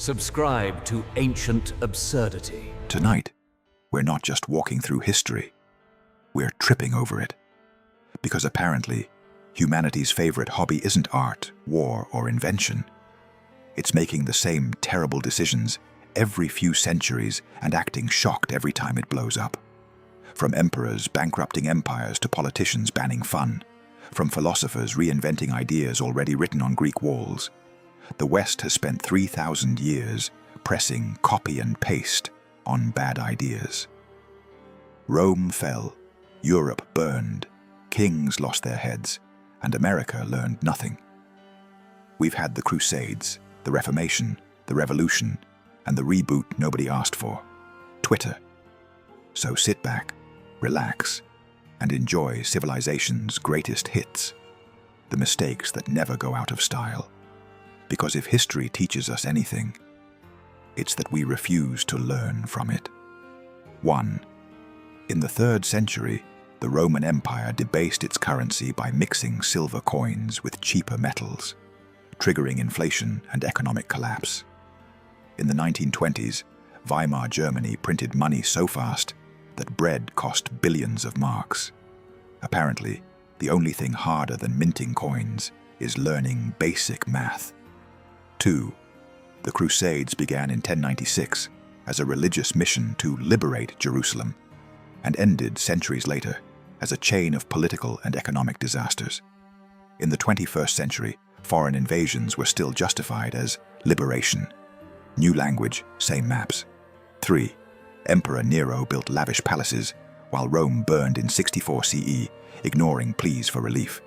Subscribe to Ancient Absurdity. Tonight, we're not just walking through history, we're tripping over it. Because apparently, humanity's favorite hobby isn't art, war, or invention. It's making the same terrible decisions every few centuries and acting shocked every time it blows up. From emperors bankrupting empires to politicians banning fun, from philosophers reinventing ideas already written on Greek walls, the West has spent 3,000 years pressing copy and paste on bad ideas. Rome fell, Europe burned, kings lost their heads, and America learned nothing. We've had the Crusades, the Reformation, the Revolution, and the reboot nobody asked for, Twitter. So sit back, relax, and enjoy civilization's greatest hits, the mistakes that never go out of style. Because if history teaches us anything, it's that we refuse to learn from it. 1. In the 3rd century, the Roman Empire debased its currency by mixing silver coins with cheaper metals, triggering inflation and economic collapse. In the 1920s, Weimar Germany printed money so fast that bread cost billions of marks. Apparently, the only thing harder than minting coins is learning basic math. 2. The Crusades began in 1096 as a religious mission to liberate Jerusalem and ended centuries later as a chain of political and economic disasters. In the 21st century, foreign invasions were still justified as liberation. New language, same maps. 3. Emperor Nero built lavish palaces while Rome burned in 64 CE, ignoring pleas for relief.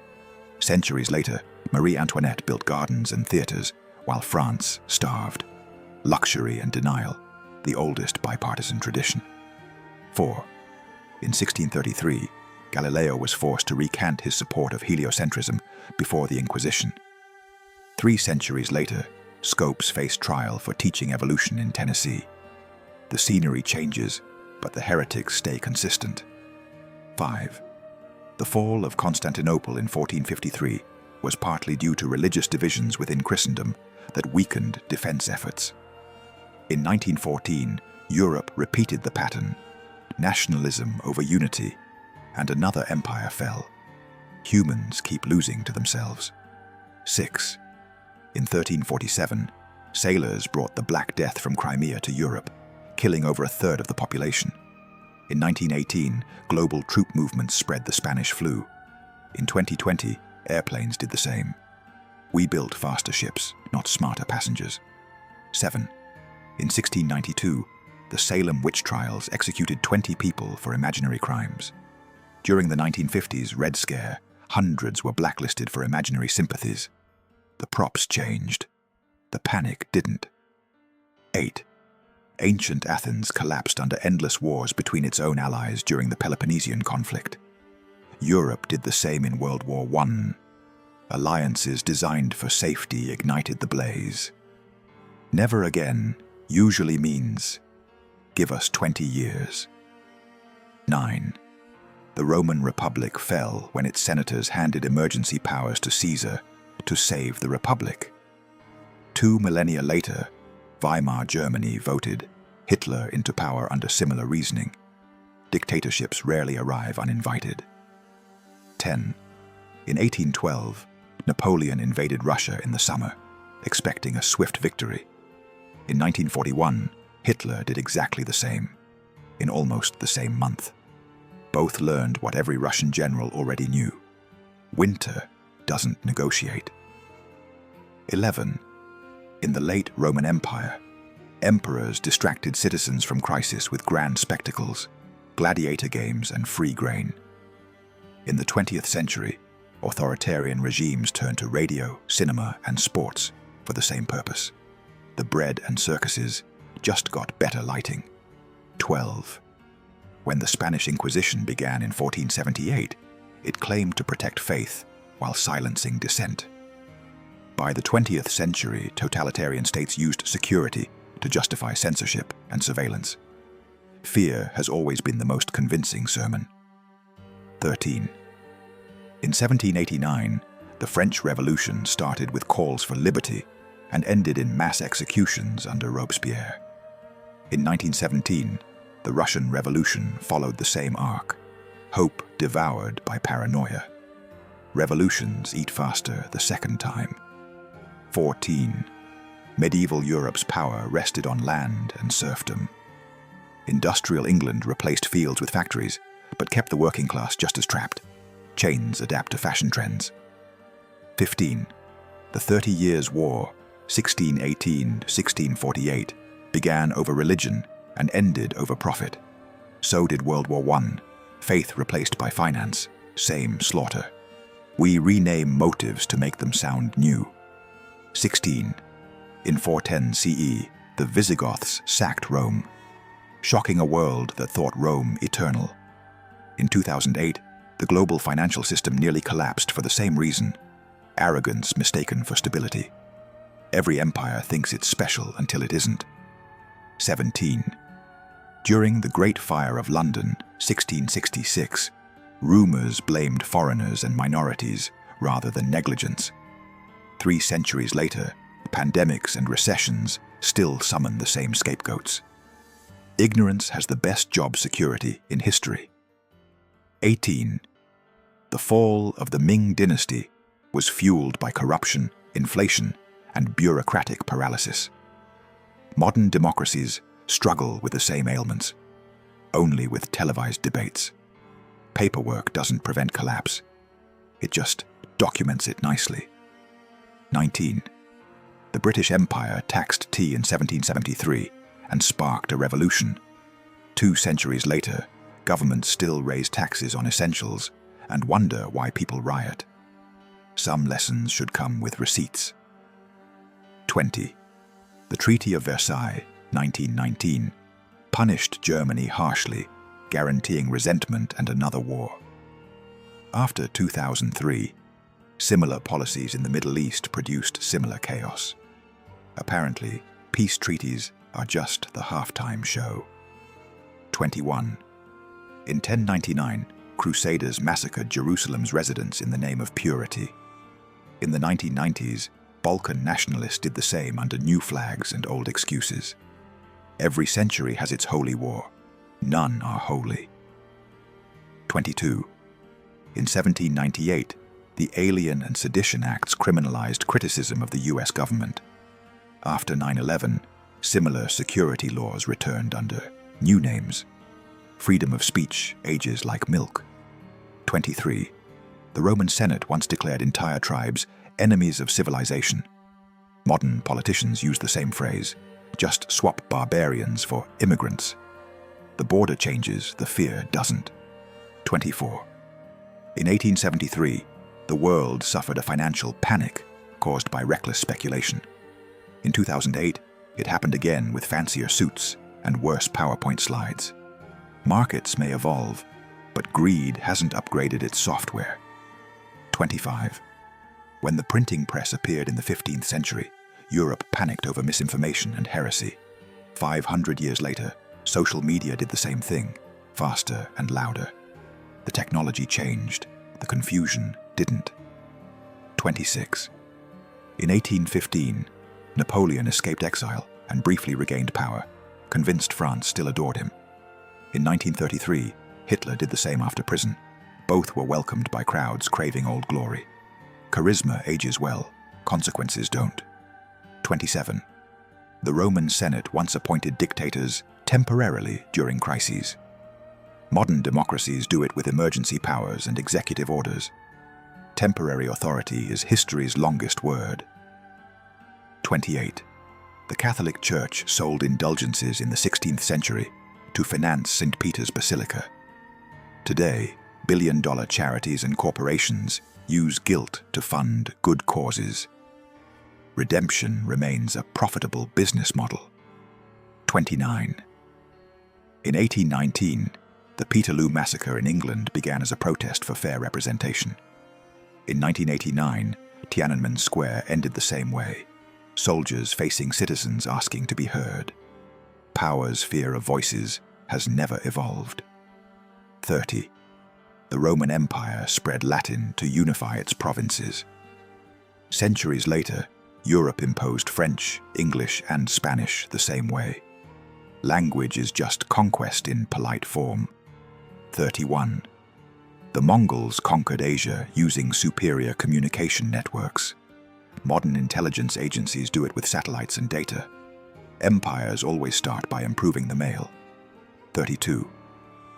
Centuries later, Marie Antoinette built gardens and theaters while France starved. Luxury and denial, the oldest bipartisan tradition. 4. In 1633, Galileo was forced to recant his support of heliocentrism before the Inquisition. 3 centuries later, Scopes faced trial for teaching evolution in Tennessee. The scenery changes, but the heretics stay consistent. 5. The fall of Constantinople in 1453 was partly due to religious divisions within Christendom that weakened defense efforts. In 1914, Europe repeated the pattern: nationalism over unity, and another empire fell. Humans keep losing to themselves. 6. In 1347, sailors brought the Black Death from Crimea to Europe, killing over a third of the population. In 1918, global troop movements spread the Spanish flu. In 2020, airplanes did the same. We built faster ships, not smarter passengers. 7. In 1692, the Salem witch trials executed 20 people for imaginary crimes. During the 1950s Red Scare, hundreds were blacklisted for imaginary sympathies. The props changed. The panic didn't. 8. Ancient Athens collapsed under endless wars between its own allies during the Peloponnesian conflict. Europe did the same in World War I. Alliances designed for safety ignited the blaze. Never again usually means give us 20 years. 9. The Roman Republic fell when its senators handed emergency powers to Caesar to save the Republic. 2 millennia later, Weimar Germany voted Hitler into power under similar reasoning. Dictatorships rarely arrive uninvited. 10. In 1812, Napoleon invaded Russia in the summer, expecting a swift victory. In 1941, Hitler did exactly the same, in almost the same month. Both learned what every Russian general already knew: winter doesn't negotiate. 11. In the late Roman Empire, emperors distracted citizens from crisis with grand spectacles, gladiator games, and free grain. In the 20th century, authoritarian regimes turned to radio, cinema, and sports for the same purpose. The bread and circuses just got better lighting. 12. When the Spanish Inquisition began in 1478, it claimed to protect faith while silencing dissent. By the 20th century, totalitarian states used security to justify censorship and surveillance. Fear has always been the most convincing sermon. 13. In 1789, the French Revolution started with calls for liberty and ended in mass executions under Robespierre. In 1917, the Russian Revolution followed the same arc, hope devoured by paranoia. Revolutions eat faster the second time. 14. Medieval Europe's power rested on land and serfdom. Industrial England replaced fields with factories, but kept the working class just as trapped. Chains adapt to fashion trends. 15. The 30 Years' War, 1618-1648, began over religion and ended over profit. So did World War I. Faith replaced by finance, same slaughter. We rename motives to make them sound new. 16. In 410 CE, the Visigoths sacked Rome, shocking a world that thought Rome eternal. In 2008, the global financial system nearly collapsed for the same reason: arrogance mistaken for stability. Every empire thinks it's special until it isn't. 17. During the Great Fire of London, 1666, rumors blamed foreigners and minorities rather than negligence. 3 centuries later, pandemics and recessions still summon the same scapegoats. Ignorance has the best job security in history. 18. The fall of the Ming dynasty was fueled by corruption, inflation, and bureaucratic paralysis. Modern democracies struggle with the same ailments, only with televised debates. Paperwork doesn't prevent collapse. It just documents it nicely. 19. The British Empire taxed tea in 1773 and sparked a revolution. 2 centuries later, governments still raise taxes on essentials and wonder why people riot. Some lessons should come with receipts. 20. The Treaty of Versailles, 1919, punished Germany harshly, guaranteeing resentment and another war. After 2003, similar policies in the Middle East produced similar chaos. Apparently, peace treaties are just the halftime show. 21. In 1099, Crusaders massacred Jerusalem's residents in the name of purity. In the 1990s, Balkan nationalists did the same under new flags and old excuses. Every century has its holy war. None are holy. 22. In 1798, the Alien and Sedition Acts criminalized criticism of the U.S. government. After 9/11, similar security laws returned under new names. Freedom of speech ages like milk. 23. The Roman Senate once declared entire tribes enemies of civilization. Modern politicians use the same phrase, just swap barbarians for immigrants. The border changes, the fear doesn't. 24. In 1873, the world suffered a financial panic caused by reckless speculation. In 2008, it happened again with fancier suits and worse PowerPoint slides. Markets may evolve, but greed hasn't upgraded its software. 25. When the printing press appeared in the 15th century, Europe panicked over misinformation and heresy. 500 years later, social media did the same thing, faster and louder. The technology changed, the confusion didn't. 26. In 1815, Napoleon escaped exile and briefly regained power, convinced France still adored him. In 1933, Hitler did the same after prison. Both were welcomed by crowds craving old glory. Charisma ages well, consequences don't. 27. The Roman Senate once appointed dictators temporarily during crises. Modern democracies do it with emergency powers and executive orders. Temporary authority is history's longest word. 28. The Catholic Church sold indulgences in the 16th century to finance St. Peter's Basilica. Today, billion-dollar charities and corporations use guilt to fund good causes. Redemption remains a profitable business model. 29. In 1819, the Peterloo Massacre in England began as a protest for fair representation. In 1989, Tiananmen Square ended the same way, soldiers facing citizens asking to be heard. Power's fear of voices has never evolved. 30. The Roman Empire spread Latin to unify its provinces. Centuries later, Europe imposed French, English, and Spanish the same way. Language is just conquest in polite form. 31. The Mongols conquered Asia using superior communication networks. Modern intelligence agencies do it with satellites and data. Empires always start by improving the mail. 32.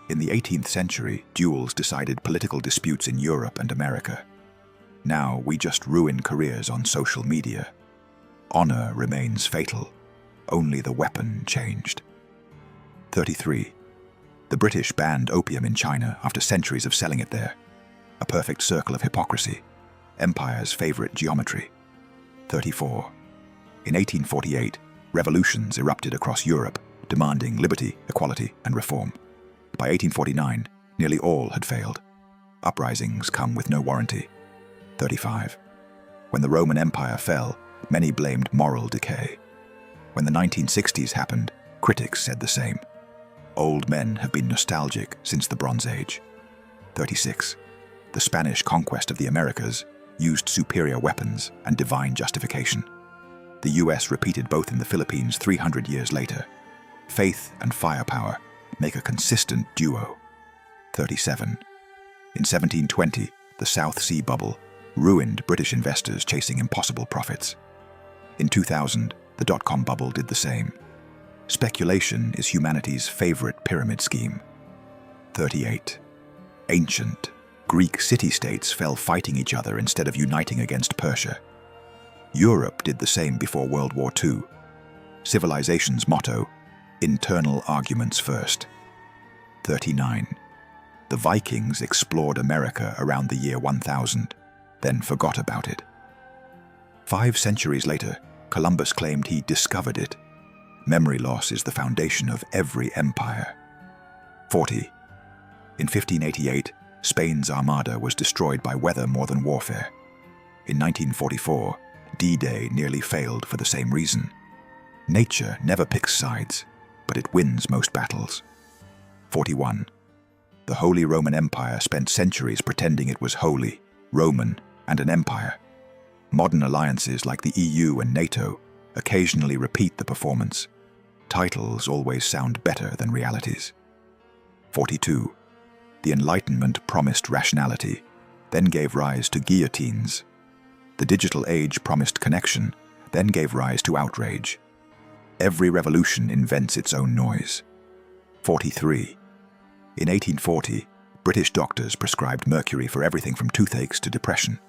In the 18th century, duels decided political disputes in Europe and America. Now we just ruin careers on social media. Honor remains fatal. Only the weapon changed. 33. The British banned opium in China after centuries of selling it there. A perfect circle of hypocrisy. Empire's favorite geometry. 34. In 1848, revolutions erupted across Europe, demanding liberty, equality, and reform. By 1849, nearly all had failed. Uprisings come with no warranty. 35. When the Roman Empire fell, many blamed moral decay. When the 1960s happened, critics said the same. Old men have been nostalgic since the Bronze Age. 36. The Spanish conquest of the Americas used superior weapons and divine justification. The US repeated both in the Philippines 300 years later. Faith and firepower make a consistent duo. 37. In 1720, the South Sea bubble ruined British investors chasing impossible profits. In 2000, the dot-com bubble did the same. Speculation is humanity's favorite pyramid scheme. 38. Ancient Greek city-states fell fighting each other instead of uniting against Persia. Europe did the same before World War II. Civilization's motto, internal arguments first. 39. The Vikings explored America around the year 1000, then forgot about it. 5 centuries later, Columbus claimed he discovered it. Memory loss is the foundation of every empire. 40. In 1588, Spain's armada was destroyed by weather more than warfare. In 1944, D-Day nearly failed for the same reason. Nature never picks sides, but it wins most battles. 41. The Holy Roman Empire spent centuries pretending it was holy, Roman, and an empire. Modern alliances like the EU and NATO occasionally repeat the performance. Titles always sound better than realities. 42. The Enlightenment promised rationality, then gave rise to guillotines. The digital age promised connection, then gave rise to outrage. Every revolution invents its own noise. 43. In 1840, British doctors prescribed mercury for everything from toothaches to depression.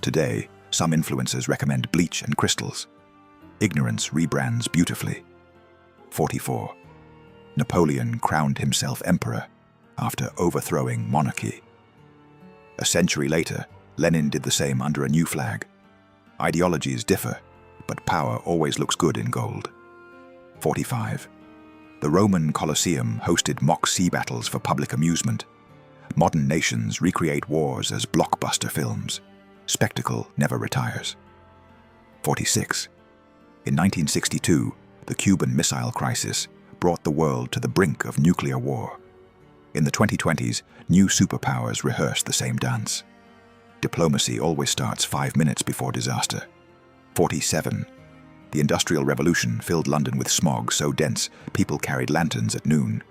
Today, some influencers recommend bleach and crystals. Ignorance rebrands beautifully. 44. Napoleon crowned himself emperor after overthrowing monarchy. A century later, Lenin did the same under a new flag. Ideologies differ, but power always looks good in gold. 45. The Roman Colosseum hosted mock sea battles for public amusement. Modern nations recreate wars as blockbuster films. Spectacle never retires. 46. In 1962, the Cuban Missile Crisis brought the world to the brink of nuclear war. In the 2020s, new superpowers rehearse the same dance. Diplomacy always starts 5 minutes before disaster. 47. The Industrial Revolution filled London with smog so dense people carried lanterns at noon.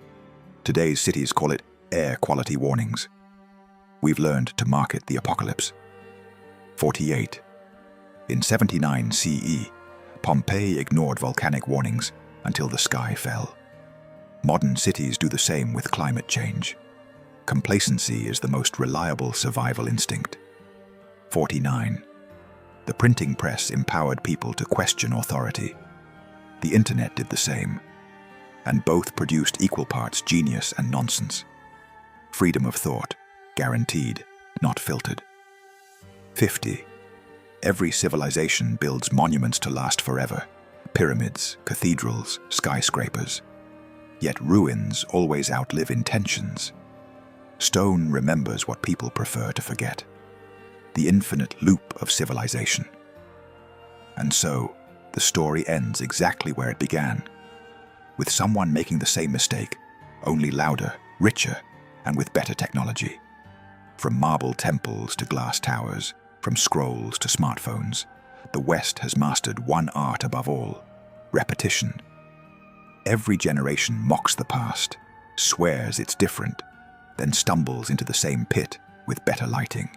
Today's cities call it air quality warnings. We've learned to market the apocalypse. 48. In 79 CE, Pompeii ignored volcanic warnings until the sky fell. Modern cities do the same with climate change. Complacency is the most reliable survival instinct. 49. The printing press empowered people to question authority. The internet did the same, and both produced equal parts genius and nonsense. Freedom of thought, guaranteed, not filtered. 50. Every civilization builds monuments to last forever. Pyramids, cathedrals, skyscrapers. Yet ruins always outlive intentions. Stone remembers what people prefer to forget. The infinite loop of civilization. And so, the story ends exactly where it began, with someone making the same mistake, only louder, richer, and with better technology. From marble temples to glass towers, from scrolls to smartphones, the West has mastered one art above all: repetition. Every generation mocks the past, swears it's different, then stumbles into the same pit with better lighting.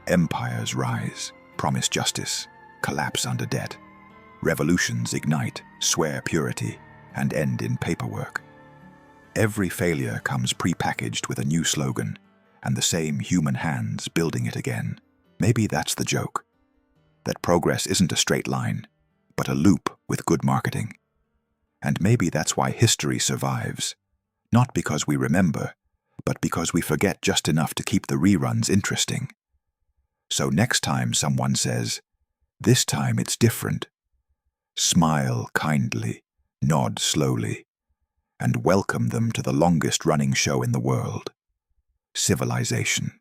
Empires rise, promise justice, collapse under debt. Revolutions ignite, swear purity, and end in paperwork. Every failure comes pre-packaged with a new slogan, and the same human hands building it again. Maybe that's the joke. That progress isn't a straight line, but a loop with good marketing. And maybe that's why history survives. Not because we remember, but because we forget just enough to keep the reruns interesting. So next time someone says, "This time it's different," smile kindly, nod slowly, and welcome them to the longest-running show in the world: civilization.